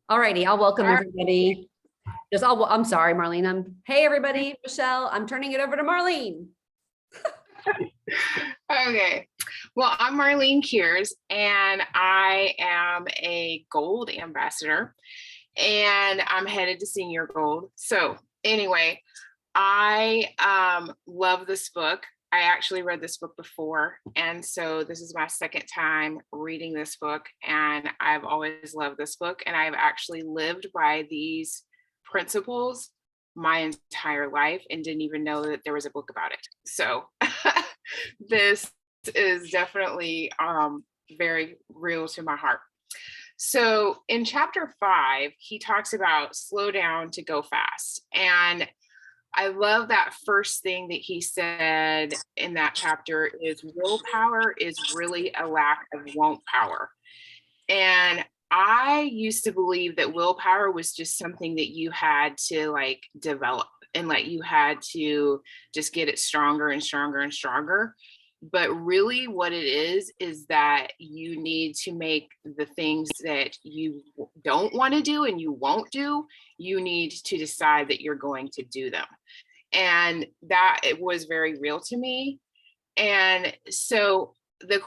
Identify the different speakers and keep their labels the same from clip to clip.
Speaker 1: All righty, I'll welcome
Speaker 2: All right.
Speaker 1: everybody. I'm sorry, Marlene. Hey everybody, Michelle. I'm turning it over to Marlene.
Speaker 2: Okay. Well, I'm Marlene Kiers, and I am a gold ambassador, and I'm headed to senior gold. So anyway, I love this book. I actually read this book before, and so this is my second time reading this book, and I've always loved this book, and I've actually lived by these principles my entire life and didn't even know that there was a book about it. So this is definitely very real to my heart. So in chapter 5, he talks about slow down to go fast. And I love that first thing that he said in that chapter is willpower is really a lack of won't power. And I used to believe that willpower was just something that you had to like develop and like you had to just get it stronger and stronger and stronger. But really, what it is that you need to make the things that you don't want to do and you won't do, you need to decide that you're going to do them. And that it was very real to me. And so the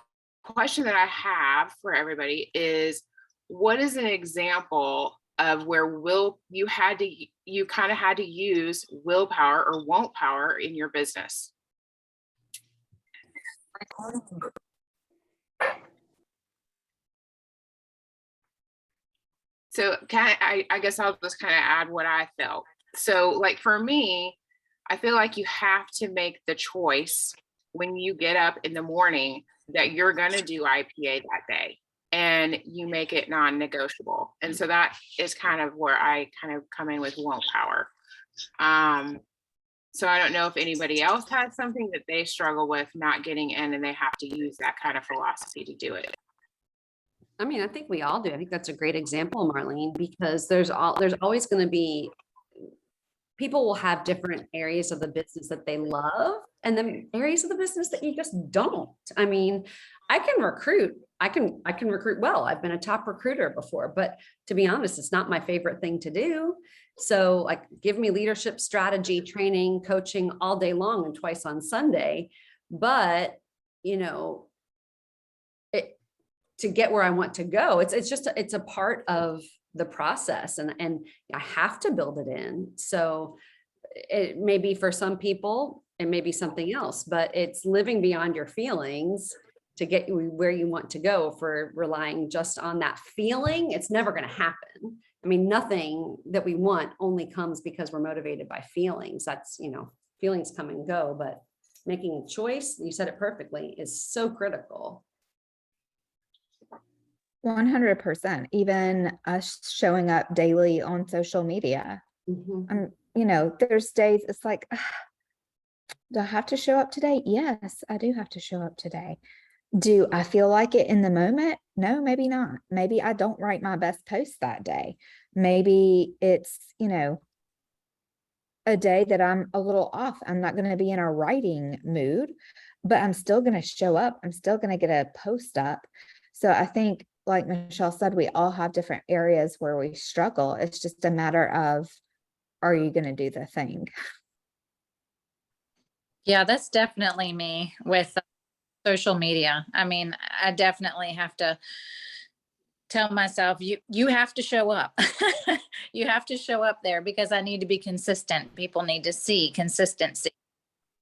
Speaker 2: question that I have for everybody is, what is an example of where you kind of had to use willpower or won't power in your business? So I guess I'll just kind of add what I felt. So like for me, I feel like you have to make the choice when you get up in the morning that you're going to do IPA that day, and you make it non-negotiable. And so that is kind of where I kind of come in with won't power. So I don't know if anybody else has something that they struggle with not getting in and they have to use that kind of philosophy to do it.
Speaker 1: I mean, I think we all do. I think that's a great example, Marlene, because there's always going to be people will have different areas of the business that they love and then areas of the business that you just don't. I mean, I can recruit. I can recruit well. I've been a top recruiter before, but to be honest, it's not my favorite thing to do. So like give me leadership strategy, training, coaching all day long and twice on Sunday. But, you know, to get where I want to go, it's a part of the process, and I have to build it in. So it may be for some people, it may be something else, but it's living beyond your feelings to get you where you want to go. For relying just on that feeling, it's never going to happen. I mean, nothing that we want only comes because we're motivated by feelings. That's, feelings come and go, but making a choice, you said it perfectly, is so critical.
Speaker 3: 100%. Even us showing up daily on social media. There's days it's like, do I have to show up today? Yes, I do have to show up today. Do I feel like it in the moment? No, maybe not. Maybe I don't write my best post that day. Maybe it's, a day that I'm a little off. I'm not going to be in a writing mood, but I'm still going to show up. I'm still going to get a post up. So I think, like Michelle said, we all have different areas where we struggle. It's just a matter of, are you going to do the thing?
Speaker 4: Yeah, that's definitely me with social media. I mean, I definitely have to tell myself, you have to show up. You have to show up there because I need to be consistent. People need to see consistency.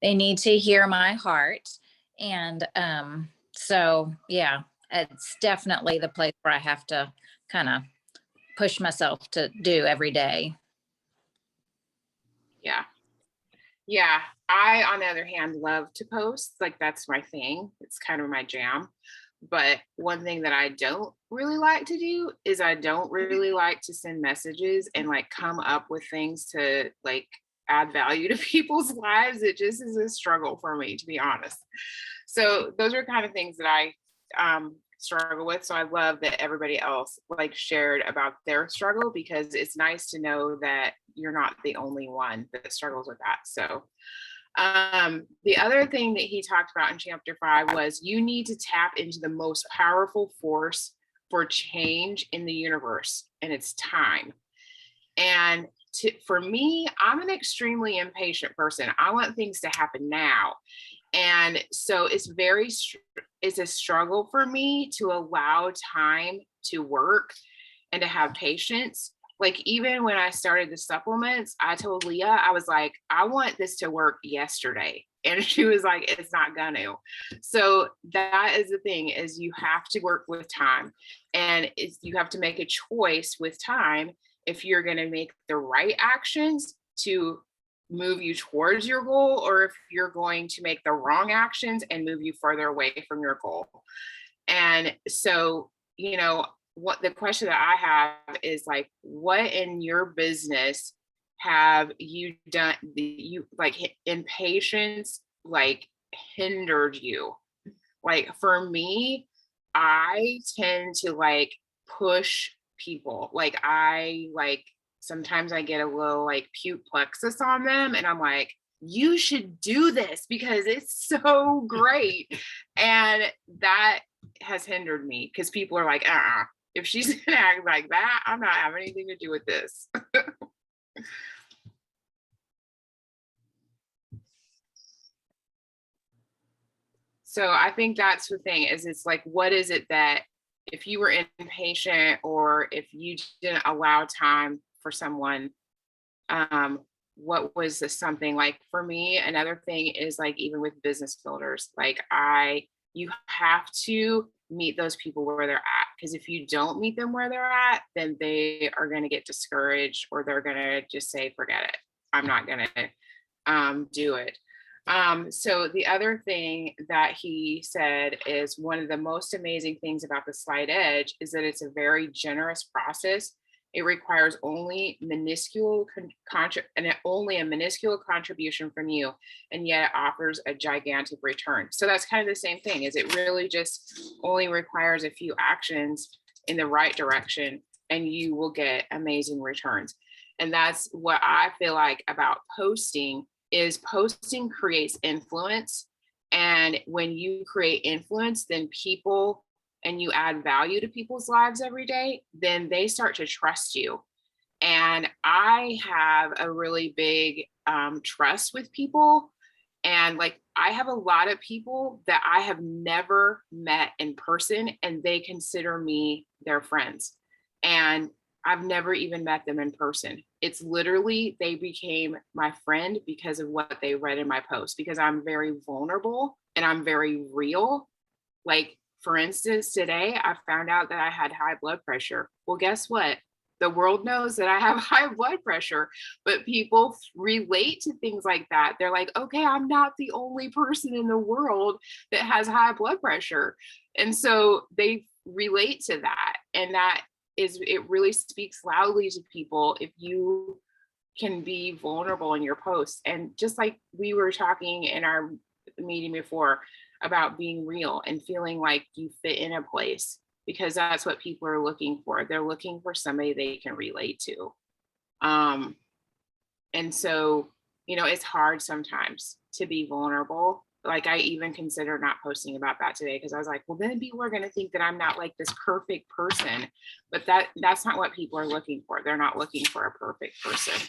Speaker 4: They need to hear my heart. And so, yeah, it's definitely the place where I have to kind of push myself to do every day.
Speaker 2: Yeah. Yeah. I, on the other hand, love to post. Like that's my thing. It's kind of my jam. But one thing that I don't really like to do is I don't really like to send messages and like come up with things to like add value to people's lives. It just is a struggle for me, to be honest. So those are kind of things that I struggle with. So I love that everybody else like shared about their struggle, because it's nice to know that you're not the only one that struggles with that. So the other thing that he talked about in chapter 5 was you need to tap into the most powerful force for change in the universe, and it's time. And for me, I'm an extremely impatient person. I want things to happen now. And so it's a struggle for me to allow time to work and to have patience. Like, even when I started the supplements, I told Leah, I was like, I want this to work yesterday. And she was like, it's not gonna. So that is the thing, is you have to work with time, and you have to make a choice with time if you're going to make the right actions to move you towards your goal, or if you're going to make the wrong actions and move you further away from your goal. And so, what the question that I have is like, what in your business have you done, you like impatience, like hindered you? Like for me, I tend to like push people. Like sometimes I get a little like puke plexus on them, and I'm like, you should do this because it's so great. And that has hindered me, because people are like, if she's gonna act like that, I'm not having anything to do with this. So I think that's the thing, is it's like, what is it that if you were impatient, or if you didn't allow time for someone, what was the something? Like for me, another thing is like, even with business builders, like you have to meet those people where they're at, because if you don't meet them where they're at, then they are going to get discouraged, or they're going to just say, forget it, I'm not going to do it. So the other thing that he said is, one of the most amazing things about the Slight Edge is that it's a very generous process. It requires only a minuscule contribution from you, and yet it offers a gigantic return. So that's kind of the same thing, is it really just only requires a few actions in the right direction, and you will get amazing returns. And that's what I feel like about posting, is posting creates influence. And when you create influence, then people, and you add value to people's lives every day, then they start to trust you. And I have a really big trust with people. And like, I have a lot of people that I have never met in person, and they consider me their friends. And I've never even met them in person. It's literally, they became my friend because of what they read in my post, because I'm very vulnerable and I'm very real. Like, for instance, today I found out that I had high blood pressure. Well, guess what? The world knows that I have high blood pressure, but people relate to things like that. They're like, okay, I'm not the only person in the world that has high blood pressure. And so they relate to that. And that is, it really speaks loudly to people if you can be vulnerable in your posts. And just like we were talking in our meeting before about being real and feeling like you fit in a place, because that's what people are looking for. They're looking for somebody they can relate to. And so, it's hard sometimes to be vulnerable. Like, I even considered not posting about that today, because I was like, well, then people are going to think that I'm not like this perfect person. But that's not what people are looking for. They're not looking for a perfect person.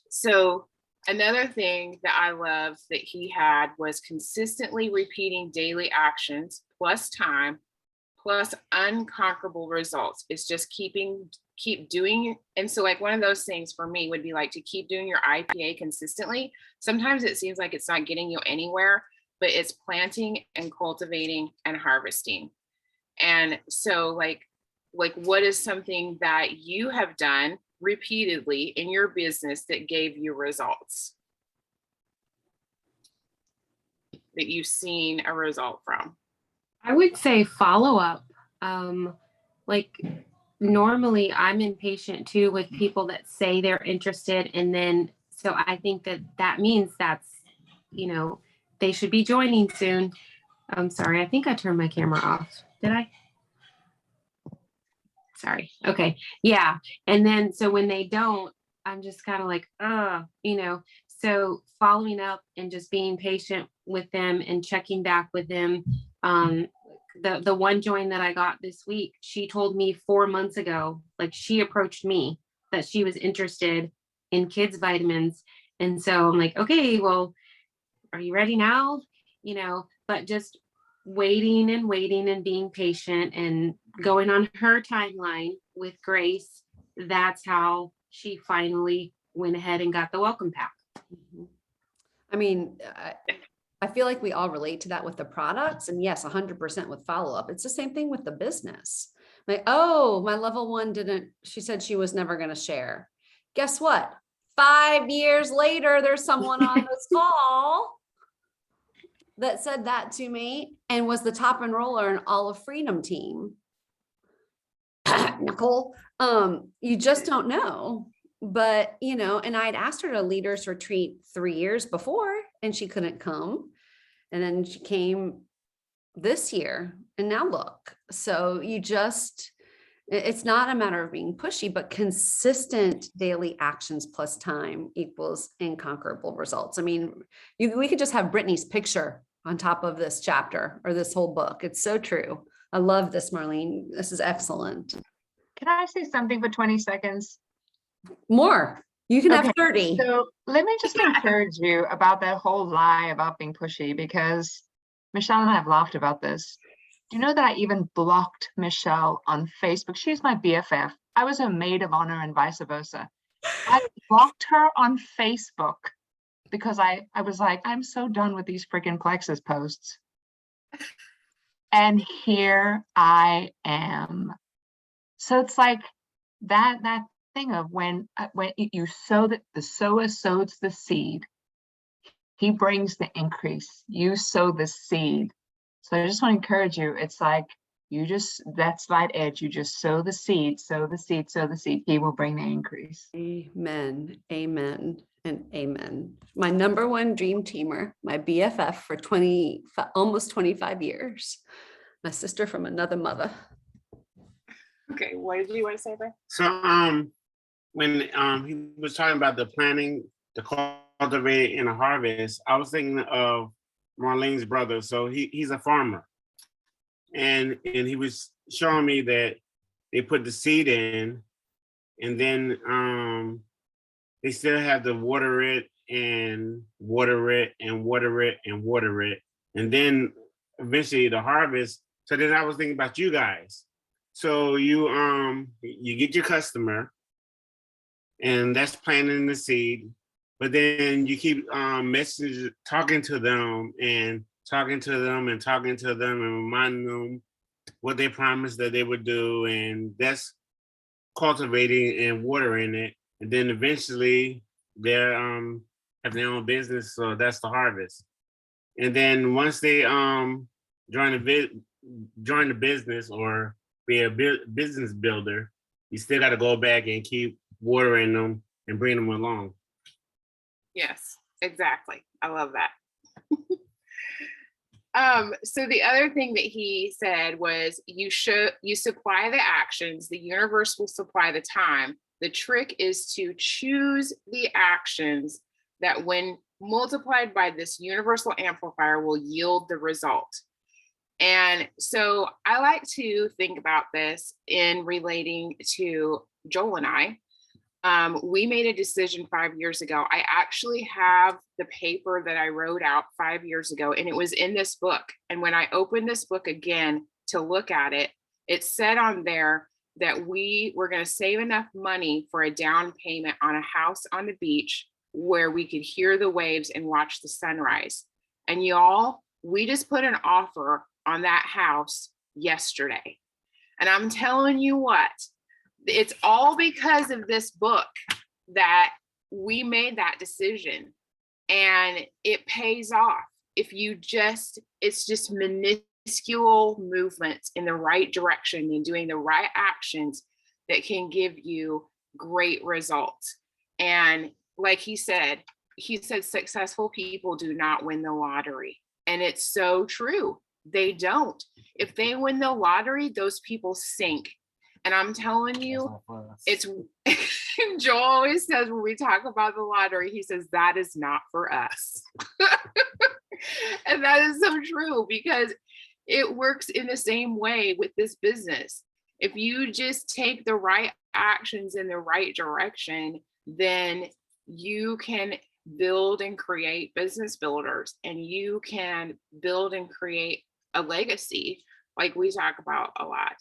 Speaker 2: So another thing that I love that he had was consistently repeating daily actions plus time plus unconquerable results. It's just keep doing. And so like, one of those things for me would be like to keep doing your IPA consistently. Sometimes it seems like it's not getting you anywhere, but it's planting and cultivating and harvesting. And so like what is something that you have done repeatedly in your business that gave you results, that you've seen a result from?
Speaker 5: I would say follow up. Like, normally I'm impatient too with people that say they're interested. And then, so I think that means that's, they should be joining soon. I'm sorry. I think I turned my camera off. Did I? Sorry. Okay. Yeah. And then, so when they don't, I'm just kind of like, so following up and just being patient with them and checking back with them. the one join that I got this week, she told me 4 months ago, like she approached me that she was interested in kids vitamins. And so I'm like, okay, well, are you ready now? You know, but just waiting and being patient and going on her timeline with Grace. That's how she finally went ahead and got the welcome pack.
Speaker 1: I mean, I feel like we all relate to that with the products, and yes, 100% with follow-up. It's the same thing with the business. Like, oh, my level one she said she was never going to share. Guess what? 5 years later, there's someone on this call that said that to me and was the top enroller in all of Freedom Team. Nicole, you just don't know. But, you know, and I'd asked her to leaders retreat 3 years before and she couldn't come. And then she came this year and now look. So it's not a matter of being pushy, but consistent daily actions plus time equals inconquerable results. I mean, we could just have Brittany's picture on top of this chapter or this whole book. It's so true. I love this, Marlene. This is excellent.
Speaker 6: Can I say something for 20 seconds?
Speaker 1: More. You can have
Speaker 6: Okay,
Speaker 1: 30.
Speaker 6: So let me just encourage you about that whole lie about being pushy, because Michelle and I have laughed about this. Do you know that I even blocked Michelle on Facebook? She's my BFF. I was her maid of honor and vice versa. I blocked her on Facebook because I was like, I'm so done with these freaking Plexus posts. And here I am. So it's like that thing of when you sow that the sower sows the seed, he brings the increase. You sow the seed. So I just want to encourage you. It's like that slight edge, you just sow the seed, sow the seed, sow the seed. He will bring the increase.
Speaker 1: Amen. Amen. And amen. My number one dream teamer, my BFF for almost 25 years. My sister from another mother.
Speaker 2: Okay, what did you want to say, Brett?
Speaker 7: So when he was talking about the planting, the cultivating, and the harvest, I was thinking of Marlene's brother. So he's a farmer, and he was showing me that they put the seed in, and then they still have to water it and water it and water it and water it, and then eventually the harvest. So then I was thinking about you guys. So you get your customer, and that's planting the seed, but then you keep talking to them and reminding them what they promised that they would do, and that's cultivating and watering it, and then eventually they're have their own business, so that's the harvest. And then once they join the business or be a business builder, you still got to go back and keep watering them and bring them along.
Speaker 2: Yes, exactly. I love that. So the other thing that he said was you supply the actions, the universe will supply the time. The trick is to choose the actions that when multiplied by this universal amplifier will yield the result. And so I like to think about this in relating to Joel and I. We made a decision 5 years ago. I actually have the paper that I wrote out 5 years ago, and it was in this book. And when I opened this book again to look at it, it said on there that we were going to save enough money for a down payment on a house on the beach where we could hear the waves and watch the sunrise. And y'all, we just put an offer on that house yesterday. And I'm telling you what, it's all because of this book that we made that decision, and it pays off. It's just minuscule movements in the right direction and doing the right actions that can give you great results. And like he said successful people do not win the lottery. And it's so true. They don't. If they win the lottery, those people sink. And I'm telling you, it's Joel always says when we talk about the lottery, he says that is not for us. And that is so true, because It works in the same way with this business. If you just take the right actions in the right direction, then you can build and create business builders, and you can build and create a legacy like we talk about a lot.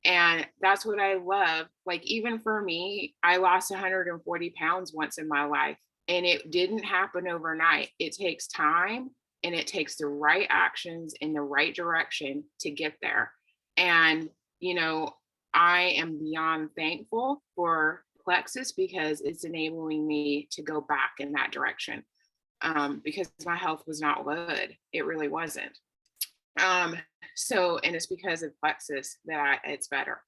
Speaker 2: And that's what I love. Like, even for me, I lost 140 pounds once in my life, and it didn't happen overnight. It takes time, and it takes the right actions in the right direction to get there. And, you know, I am beyond thankful for Plexus because it's enabling me to go back in that direction, because my health was not good. It really wasn't. And it's because of Plexus that it's better.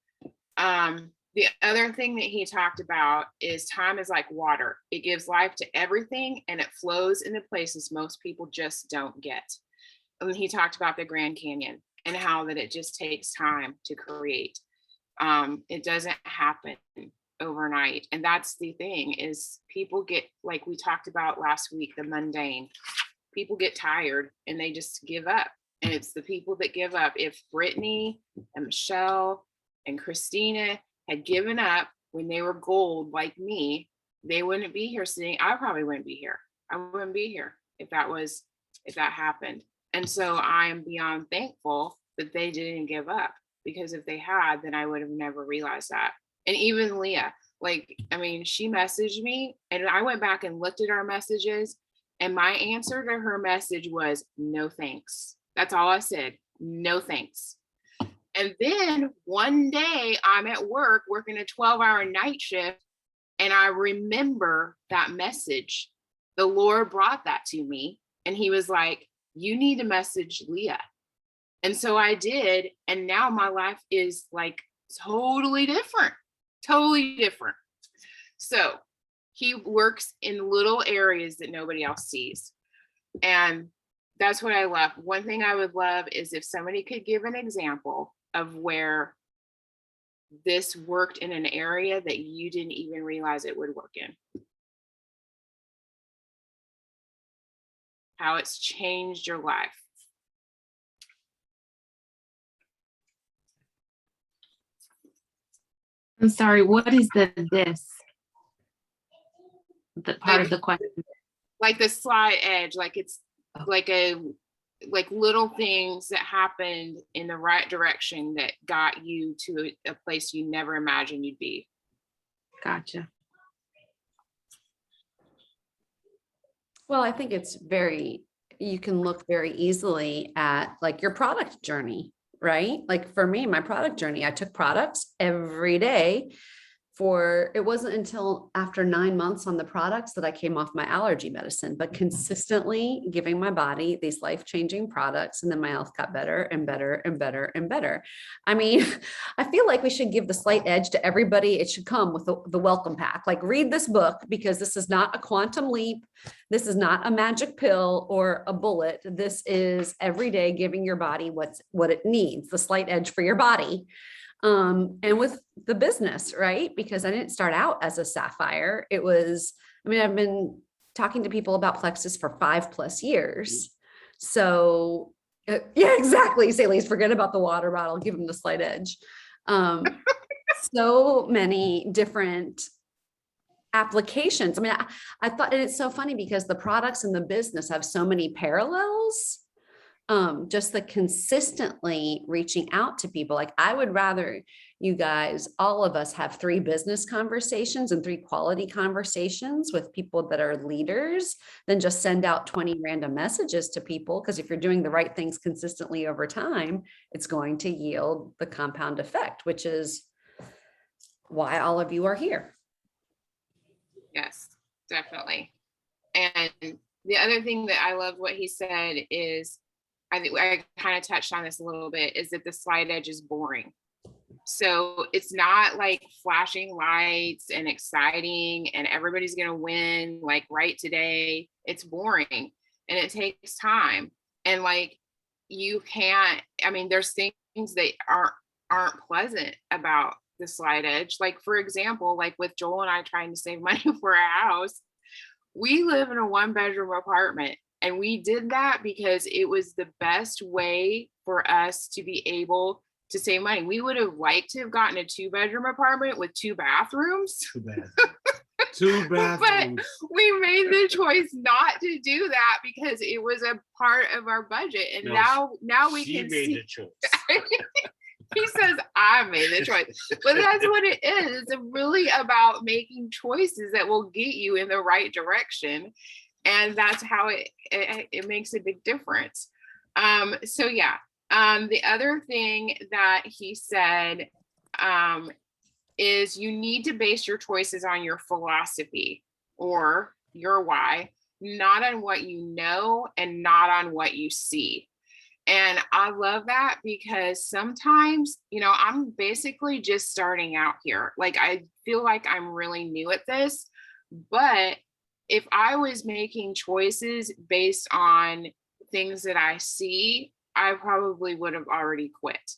Speaker 2: The other thing that he talked about is time is like water. It gives life to everything, and it flows into places most people just don't get. And he talked about the Grand Canyon and how that it just takes time to create. It doesn't happen overnight. And that's the thing, is people get, like we talked about last week, the mundane. People get tired and they just give up. And it's the people that give up. If Brittany and Michelle and Christina had given up when they were gold like me, they wouldn't be here sitting. I probably wouldn't be here. I wouldn't be here if that happened. And so I am beyond thankful that they didn't give up, because if they had, then I would have never realized that. And even Leah, like, I mean, she messaged me, and I went back and looked at our messages, and my answer to her message was no thanks. That's all I said. No thanks. And then one day I'm at work working a 12-hour night shift, and I remember that message. The Lord brought that to me, and he was like, you need to message Leah. And so I did. And now my life is like totally different. So he works in little areas that nobody else sees. And that's what I love. One thing I would love is if somebody could give an example of where this worked in an area that you didn't even realize it would work in. How it's changed your life.
Speaker 5: I'm sorry, what is this? The part of the question.
Speaker 2: Like the slide edge, like it's like little things that happened in the right direction that got you to a place you never imagined you'd be.
Speaker 5: Gotcha.
Speaker 1: Well, I think you can look very easily at like your product journey, right? Like for me, my product journey, I took products every day it wasn't until after 9 months on the products that I came off my allergy medicine, but consistently giving my body these life-changing products. And then my health got better and better and better and better. I mean, I feel like we should give the slight edge to everybody. It should come with the welcome pack. Like, read this book, because this is not a quantum leap. This is not a magic pill or a bullet. This is every day giving your body what it needs, the slight edge for your body. And with the business, right? Because I didn't start out as a sapphire. I've been talking to people about Plexus for 5+ years. So yeah, exactly. Say, Lise, forget about the water bottle, give them the slight edge. So many different applications. I mean, I thought, and it's so funny because the products and the business have so many parallels. Just the consistently reaching out to people. Like, I would rather you guys, all of us, have 3 business conversations and 3 quality conversations with people that are leaders than just send out 20 random messages to people. Because if you're doing the right things consistently over time, it's going to yield the compound effect, which is why all of you are here.
Speaker 2: Yes, definitely. And the other thing that I love what he said is, I think I kind of touched on this a little bit, is that the slide edge is boring. So it's not like flashing lights and exciting and everybody's going to win like right today. It's boring and it takes time. And like, you can't, I mean, there's things that aren't pleasant about the slide edge. Like, for example, like with Joel and I trying to save money for a house, we live in a 1-bedroom apartment. And we did that because it was the best way for us to be able to save money. We would have liked to have gotten a 2-bedroom apartment with 2 bathrooms.
Speaker 7: Too bad. Two bathrooms.
Speaker 2: We made the choice not to do that because it was a part of our budget. And
Speaker 7: No,
Speaker 2: now we
Speaker 7: She
Speaker 2: can
Speaker 7: made
Speaker 2: see.
Speaker 7: the choice.
Speaker 2: He says I made the choice, but that's what it is. It's really about making choices that will get you in the right direction, and that's how it makes a big difference. So yeah. The other thing that he said is you need to base your choices on your philosophy or your why, not on what you know and not on what you see. And I love that because sometimes, I'm basically just starting out here. Like, I feel like I'm really new at this, but if I was making choices based on things that I see, I probably would have already quit.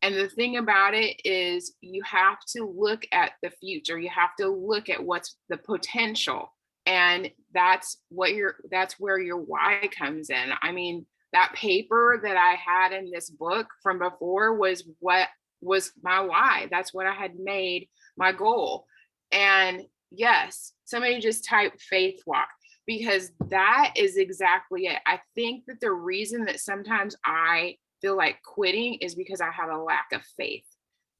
Speaker 2: And the thing about it is you have to look at the future. You have to look at what's the potential. And that's where your why comes in. I mean, that paper that I had in this book from before was what was my why. That's what I had made my goal. And yes, somebody just typed faith walk, because that is exactly it. I think that the reason that sometimes I feel like quitting is because I have a lack of faith.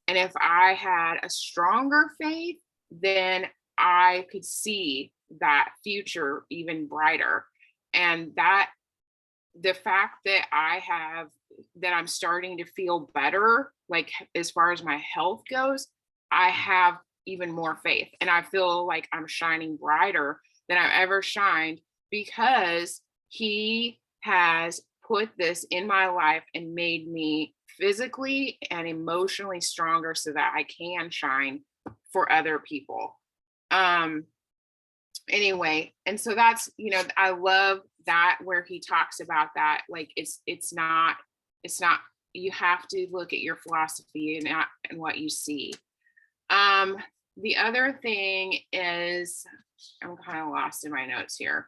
Speaker 2: And if I had a stronger faith, then I could see that future even brighter. And that the fact that I'm starting to feel better, like as far as my health goes, I have even more faith. And I feel like I'm shining brighter than I've ever shined because he has put this in my life and made me physically and emotionally stronger so that I can shine for other people. Anyway, and so that's, I love that where he talks about that. Like it's not, you have to look at your philosophy and what you see. The other thing is, I'm kind of lost in my notes here.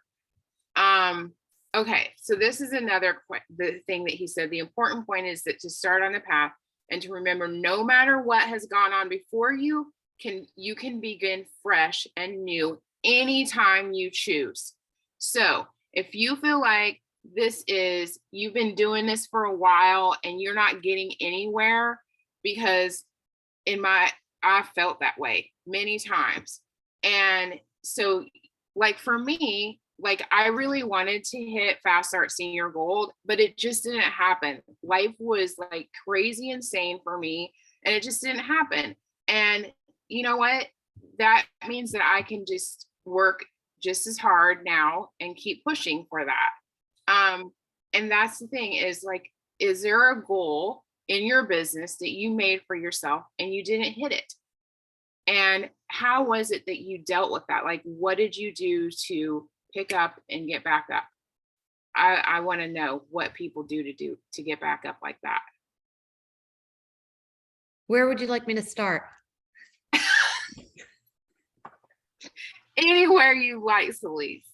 Speaker 2: Okay, so this is the thing that he said. The important point is that to start on the path and to remember, no matter what has gone on before you can begin fresh and new anytime you choose. So if you feel like you've been doing this for a while and you're not getting anywhere, because I felt that way many times. And so like for me, like I really wanted to hit Fast Start Senior Gold, but it just didn't happen. Life was like crazy insane for me and it just didn't happen. And you know what? That means that I can just work just as hard now and keep pushing for that. And that's the thing is like, is there a goal in your business that you made for yourself and you didn't hit it? And how was it that you dealt with that? Like, what did you do to pick up and get back up? I want to know what people do to get back up like that.
Speaker 1: Where would you like me to start?
Speaker 2: Anywhere you like, Celeste.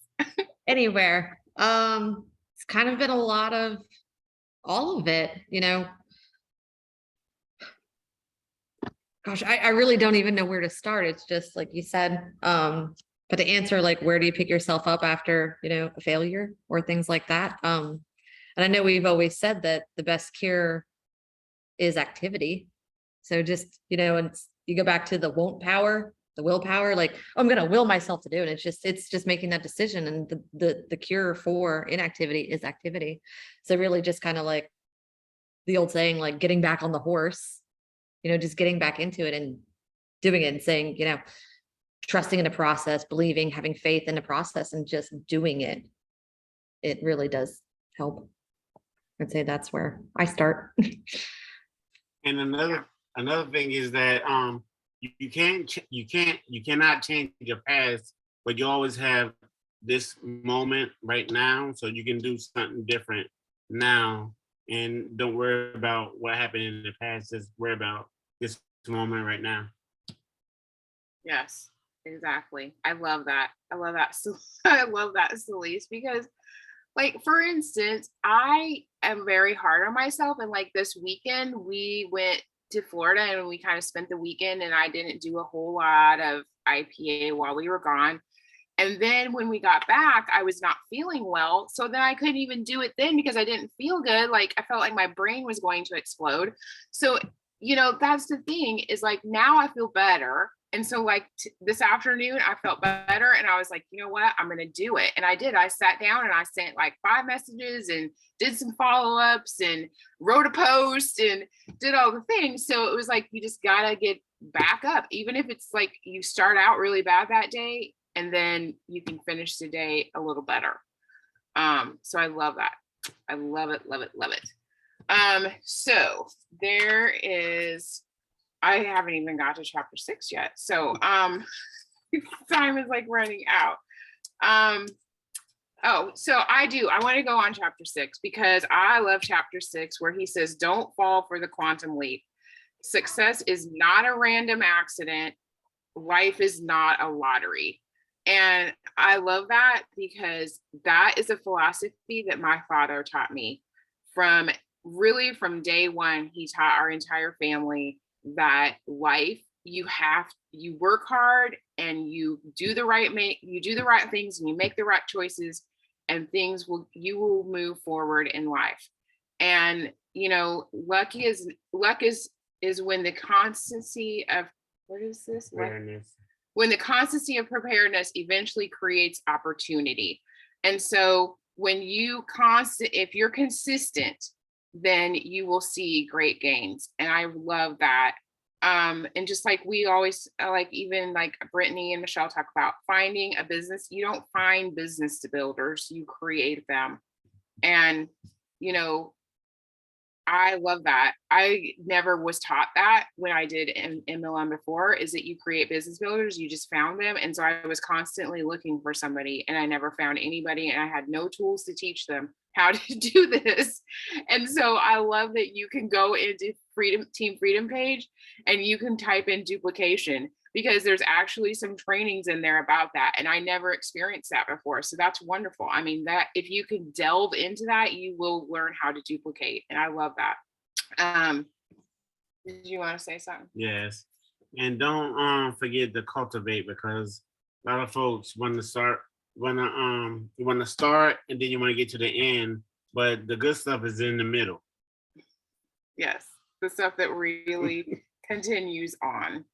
Speaker 1: Anywhere. It's kind of been a lot of all of it, Gosh, I really don't even know where to start. It's just like you said, but to answer like, where do you pick yourself up after, a failure or things like that? And I know we've always said that the best cure is activity. So just, and you go back to the willpower, like, oh, I'm going to will myself to do it. It's just making that decision. And the cure for inactivity is activity. So really just kind of like the old saying, like getting back on the horse, just getting back into it and doing it and saying, trusting in the process, believing, having faith in the process and just doing it. It really does help. I'd say that's where I start.
Speaker 7: And another thing is that you cannot change your past, but you always have this moment right now, so you can do something different now and don't worry about what happened in the past. Just worry about this moment right now.
Speaker 2: Yes, exactly. I love that. I love that, Celeste, because Like, for instance, I am very hard on myself. And like this weekend, we went to Florida and we kind of spent the weekend, and I didn't do a whole lot of IPA while we were gone. And then when we got back, I was not feeling well. So then I couldn't even do it then because I didn't feel good. Like I felt like my brain was going to explode. So, that's the thing is like now I feel better. And so like this afternoon, I felt better and I was like, you know what, I'm going to do it. And I did. I sat down and I sent like 5 messages and did some follow-ups and wrote a post and did all the things. So it was like, you just got to get back up. Even if it's like you start out really bad that day and then you can finish the day a little better. So I love that. I love it, love it, love it. So there is, I haven't even got to chapter 6 yet. So time is like running out. So I want to go on chapter 6 because I love chapter 6 where he says, don't fall for the quantum leap. Success is not a random accident. Life is not a lottery. And I love that because that is a philosophy that my father taught me from day one. He taught our entire family that life, you work hard and you do the right things and you make the right choices and you will move forward in life. And luck is when the constancy of when the constancy of preparedness eventually creates opportunity. And so if you're consistent, then you will see great gains. And I love that. And just like we always even like Brittany and Michelle talk about finding a business, you don't find business builders, you create them. And, I love that. I never was taught that when I did MLM before, is that you create business builders, you just found them. And so I was constantly looking for somebody and I never found anybody and I had no tools to teach them how to do this. And so I love that you can go into Team Freedom page and you can type in duplication because there's actually some trainings in there about that. And I never experienced that before. So that's wonderful. I mean, that if you can delve into that, you will learn how to duplicate. And I love that. Did you want to say something?
Speaker 7: Yes. And don't forget to cultivate, because a lot of folks want to start and then you want to get to the end, but the good stuff is in the middle.
Speaker 2: Yes, the stuff that really continues on.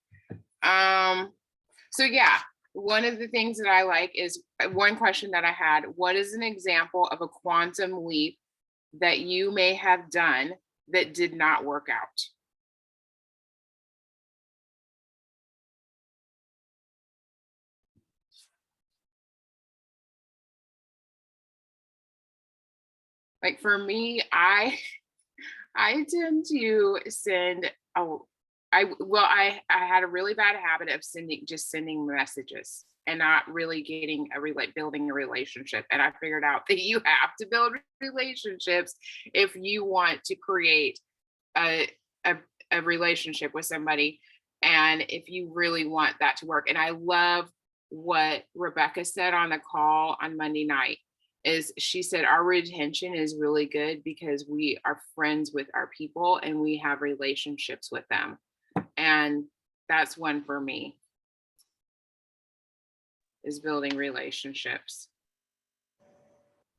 Speaker 2: So yeah, one of the things that I like is one question that I had: what is an example of a quantum leap that you may have done that did not work out? Like for me, I tend to send I had a really bad habit of sending messages and not really building a relationship. And I figured out that you have to build relationships if you want to create a relationship with somebody, and if you really want that to work. And I love what Rebecca said on the call on Monday night. She said our retention is really good because we are friends with our people and we have relationships with them. And that's one for me, is building relationships.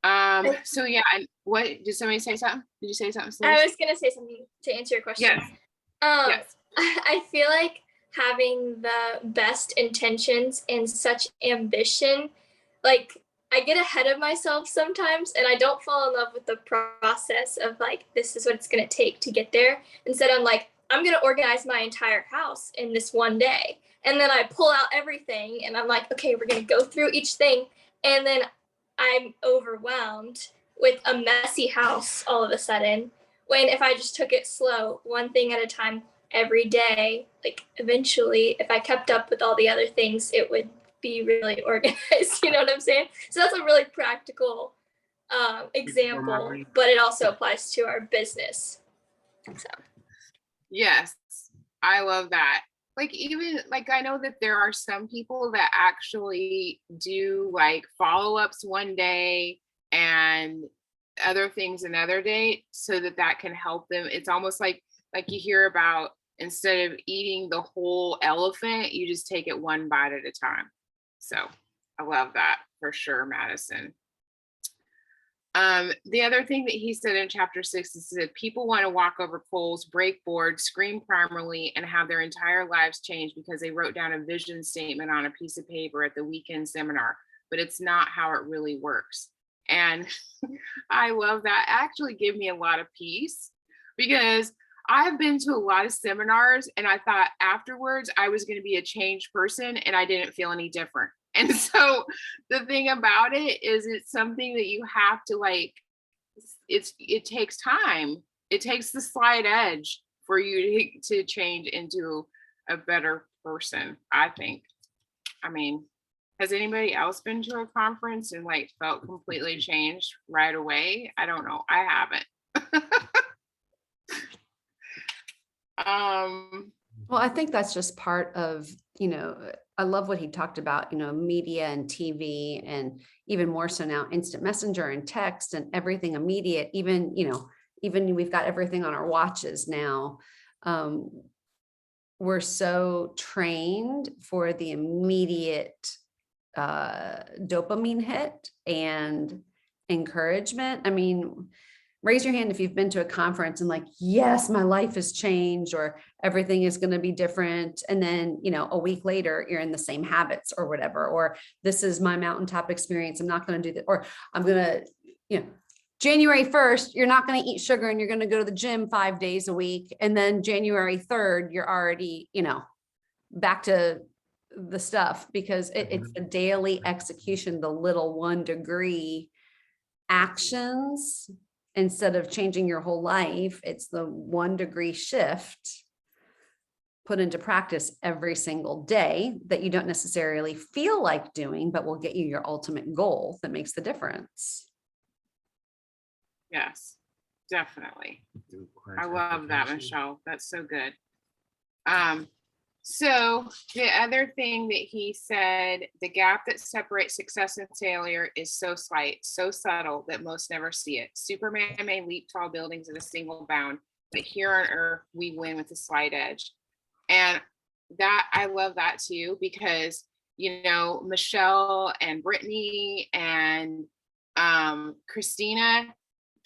Speaker 2: So yeah, and what did somebody say something? Did you say something, Celeste?
Speaker 8: I was gonna say something to answer your question.
Speaker 2: Yes.
Speaker 8: Yes. I feel like having the best intentions and such ambition, like I get ahead of myself sometimes and I don't fall in love with the process of like, this is what it's going to take to get there. Instead, I'm like, I'm going to organize my entire house in this one day. And then I pull out everything and I'm like, okay, we're going to go through each thing. And then I'm overwhelmed with a messy house all of a sudden. When if I just took it slow, one thing at a time every day, like eventually, if I kept up with all the other things, it would be really organized. You know what I'm saying? So that's a really practical example, but it also applies to our business. So
Speaker 2: yes, I love that. Like even like I know that there are some people that actually do like follow-ups one day and other things another day, so that can help them. It's almost like you hear about, instead of eating the whole elephant, you just take it one bite at a time. So I love that for sure, Madison. The other thing that he said in chapter 6 is that people want to walk over poles, break boards, scream primarily, and have their entire lives change because they wrote down a vision statement on a piece of paper at the weekend seminar, but it's not how it really works. And I love that. It actually gave me a lot of peace, because I've been to a lot of seminars and I thought afterwards I was going to be a changed person, and I didn't feel any different. And so the thing about it is, it's something that you have to it takes time. It takes the slight edge for you to change into a better person, I think. I mean, has anybody else been to a conference and felt completely changed right away? I don't know. I haven't.
Speaker 1: Well, I think that's just part of, I love what he talked about, media and TV, and even more so now instant messenger and text and everything immediate. Even we've got everything on our watches now. We're so trained for the immediate dopamine hit and encouragement. I mean, raise your hand if you've been to a conference and yes, my life has changed, or everything is going to be different. And then, a week later, you're in the same habits or whatever, or this is my mountaintop experience. I'm not going to do that. Or I'm going to, January 1st, you're not going to eat sugar and you're going to go to the gym 5 days a week. And then January 3rd, you're already, back to the stuff, because it's a daily execution, the little 1 degree actions. Instead of changing your whole life, it's the 1 degree shift put into practice every single day that you don't necessarily feel like doing, but will get you your ultimate goal that makes the difference.
Speaker 2: Yes, definitely. I love that, Michelle. That's so good. So the other thing that he said, the gap that separates success and failure is so slight, so subtle that most never see it. Superman may leap tall buildings in a single bound, but here on Earth, we win with a slight edge. And that, I love that too, because, Michelle and Brittany and Christina,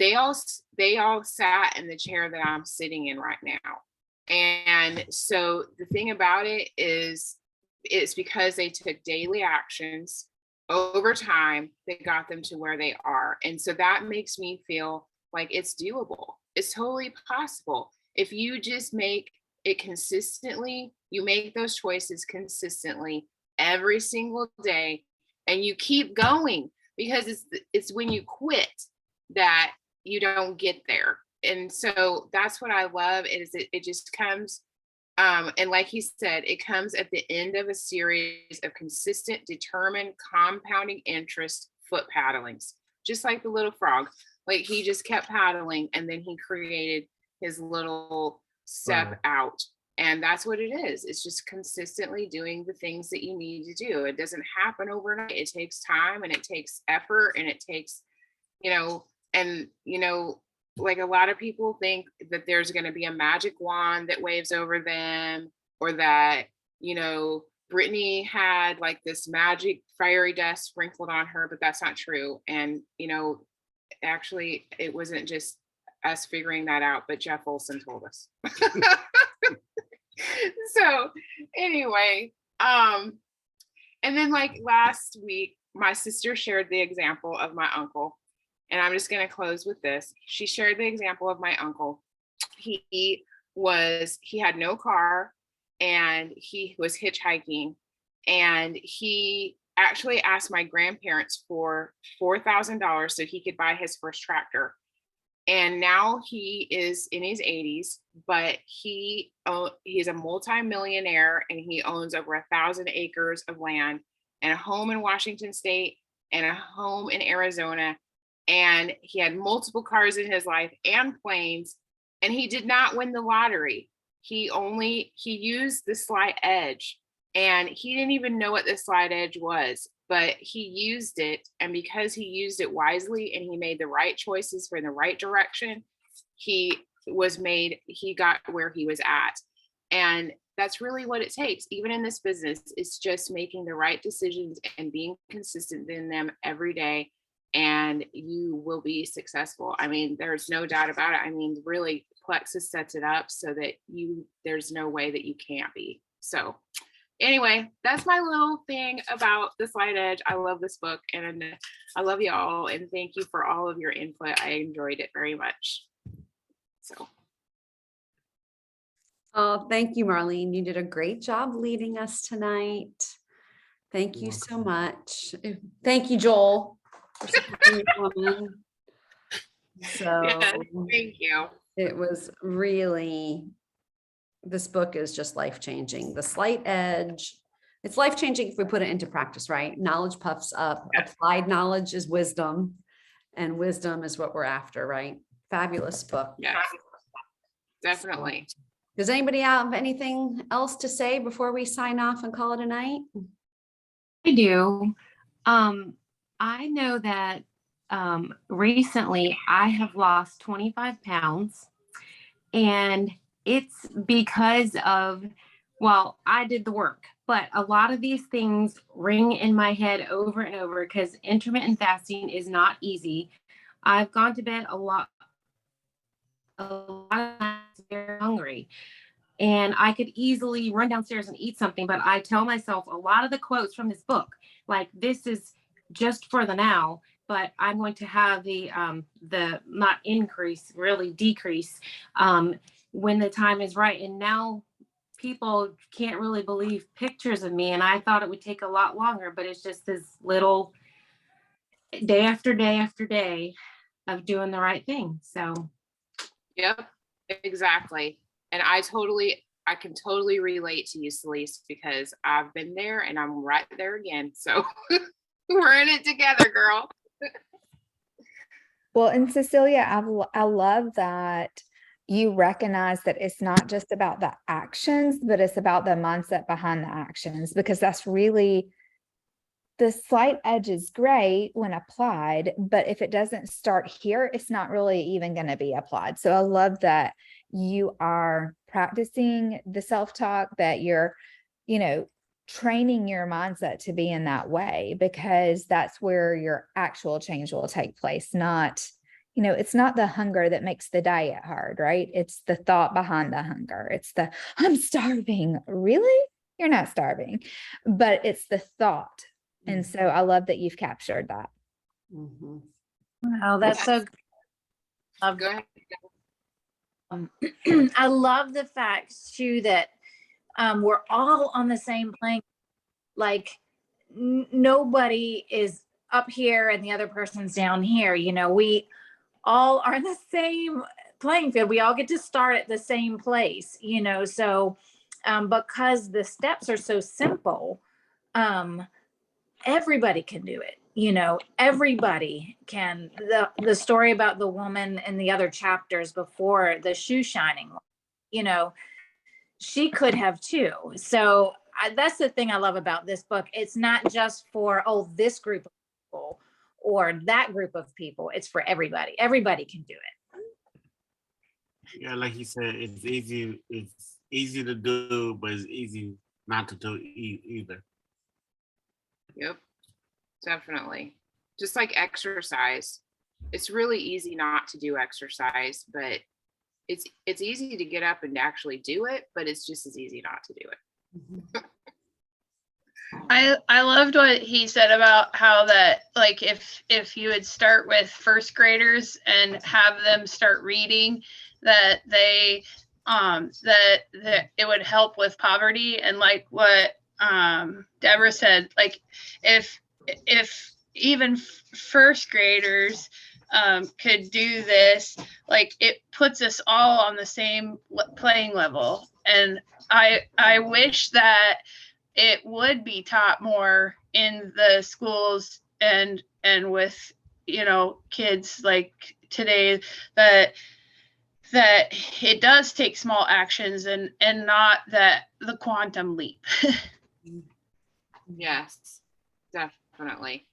Speaker 2: they all sat in the chair that I'm sitting in right now. And so the thing about it is, it's because they took daily actions over time that got them to where they are. And so that makes me feel like it's doable. It's totally possible. If you just make it consistently, you make those choices consistently every single day, and you keep going, because it's when you quit that you don't get there. And so that's what I love, is it just comes, and like he said, it comes at the end of a series of consistent, determined, compounding interest foot paddlings, just like the little frog. He just kept paddling, and then he created his little step out. And that's what it is. It's just consistently doing the things that you need to do. It doesn't happen overnight. It takes time, and it takes effort, and it takes, a lot of people think that there's going to be a magic wand that waves over them, or that, Brittany had this magic fiery dust sprinkled on her, but that's not true. And, actually, it wasn't just us figuring that out, but Jeff Olson told us. So anyway, and then last week, my sister shared the example of my uncle. And I'm just going to close with this. She shared the example of my uncle. He had no car, and he was hitchhiking, and he actually asked my grandparents for $4,000 so he could buy his first tractor. And now he is in his 80s, but he's a multimillionaire, and he owns over 1,000 acres of land, and a home in Washington State, and a home in Arizona. And he had multiple cars in his life and planes, and he did not win the lottery. He used the slight edge, and he didn't even know what the slight edge was, but he used it. And because he used it wisely and he made the right choices for the right direction, he got where he was at. And that's really what it takes. Even in this business, it's just making the right decisions and being consistent in them every day, and you will be successful. I mean, there's no doubt about it. I mean, really, Plexus sets it up so that there's no way that you can't be. So anyway, that's my little thing about the Slight Edge. I love this book, and I love you all, and thank you for all of your input. I enjoyed it very much. So.
Speaker 1: Oh, thank you, Marlene. You did a great job leading us tonight. Thank you so much. Thank you, Joel, for supporting the woman. So
Speaker 2: Yeah, thank you.
Speaker 1: it was really, this book is just life-changing. The Slight Edge, it's life-changing if we put it into practice, right? Knowledge puffs up.
Speaker 2: Yes.
Speaker 1: Applied knowledge is wisdom, and wisdom is what we're after, right? Fabulous book.
Speaker 2: Yes, definitely.
Speaker 1: Does anybody have anything else to say before we sign off and call it a night?
Speaker 5: I do. I know that recently I have lost 25 pounds, and it's because of, well, I did the work, but a lot of these things ring in my head over and over because intermittent fasting is not easy. I've gone to bed a lot of times very hungry, and I could easily run downstairs and eat something, but I tell myself a lot of the quotes from this book, like, this is just for the now, but I'm going to have the not increase, really decrease when the time is right. And now people can't really believe pictures of me, and I thought it would take a lot longer, but it's just this little day after day after day of doing the right thing. So
Speaker 2: Yep, exactly. And I can totally relate to you, Celeste, because I've been there and I'm right there again. So we're in it together, girl.
Speaker 3: Well, and Cecilia, I love that you recognize that it's not just about the actions, but it's about the mindset behind the actions, because that's really, the Slight Edge is great when applied, but if it doesn't start here, it's not really even going to be applied. So I love that you are practicing the self-talk, that you're, training your mindset to be in that way, because that's where your actual change will take place. Not, it's not the hunger that makes the diet hard, right? It's the thought behind the hunger. It's the, I'm starving. Really? You're not starving, but it's the thought. And so I love that you've captured that.
Speaker 1: Mm-hmm.
Speaker 4: Oh, that's so good.
Speaker 2: Go ahead.
Speaker 4: I love the fact too that we're all on the same plane. Like nobody is up here and the other person's down here. We all are in the same playing field. We all get to start at the same place. So because the steps are so simple, everybody can do it. Everybody can. The story about the woman in the other chapters before, the shoe shining, she could have too. So that's the thing I love about this book. It's not just for, this group of people or that group of people. It's for everybody. Everybody can do it.
Speaker 7: Yeah, like you said, it's easy to do, but it's easy not to do either.
Speaker 2: Yep, definitely. Just like exercise. It's really easy not to do exercise, but it's easy to get up and actually do it, but it's just as easy not to do it.
Speaker 9: I loved what he said about how that, like, if you would start with first graders and have them start reading, that they that it would help with poverty. And like what Deborah said, like if even first graders could do this, like, it puts us all on the same playing level. And I wish that it would be taught more in the schools and with kids like today, that it does take small actions and not that the quantum leap.
Speaker 2: Yes, definitely.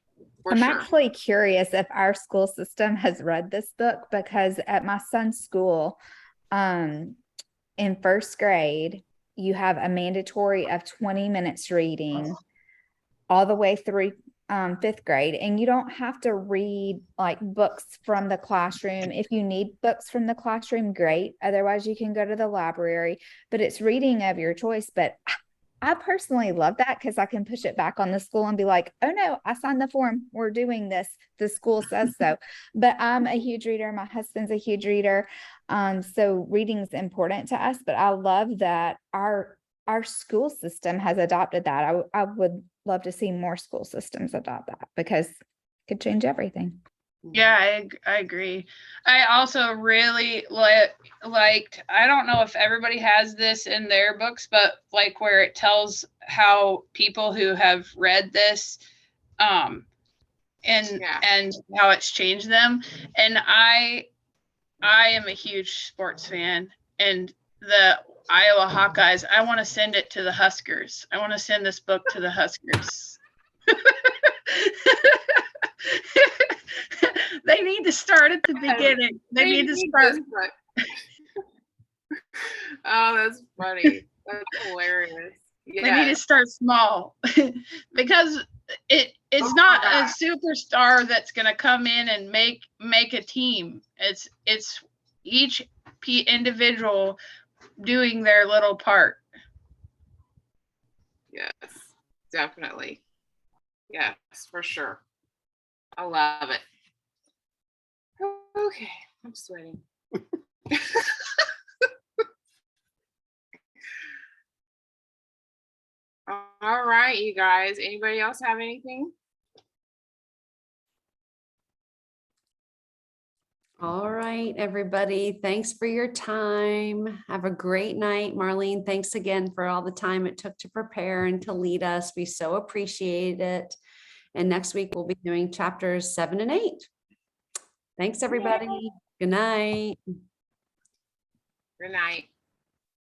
Speaker 2: For
Speaker 3: I'm
Speaker 2: sure.
Speaker 3: actually curious if our school system has read this book, because at my son's school, in first grade, you have a mandatory of 20 minutes reading all the way through fifth grade. And you don't have to read like books from the classroom. If you need books from the classroom, great. Otherwise, you can go to the library, but it's reading of your choice. But I personally love that because I can push it back on the school and be like, oh no, I signed the form. We're doing this. The school says so. But I'm a huge reader. My husband's a huge reader. So reading is important to us, but I love that our school system has adopted that. I would love to see more school systems adopt that, because it could change everything.
Speaker 9: Yeah, I agree. I also really liked, I don't know if everybody has this in their books, but like where it tells how people who have read this, and how it's changed them. And I am a huge sports fan, and the Iowa Hawkeyes, I want to send it to the Huskers. I want to send this book to the Huskers. They need to start at the beginning. They need to start.
Speaker 2: Oh, that's funny. That's hilarious.
Speaker 9: They need to start small because it's not a superstar that's going to come in and make a team. It's each individual doing their little part.
Speaker 2: Yes, definitely. Yes, for sure. I love it. Okay, I'm sweating. All right, you guys. Anybody else have anything?
Speaker 1: All right, everybody. Thanks for your time. Have a great night. Marlene, thanks again for all the time it took to prepare and to lead us. We so appreciate it. And next week we'll be doing chapters 7 and 8. Thanks, everybody. Good night.
Speaker 2: Good night.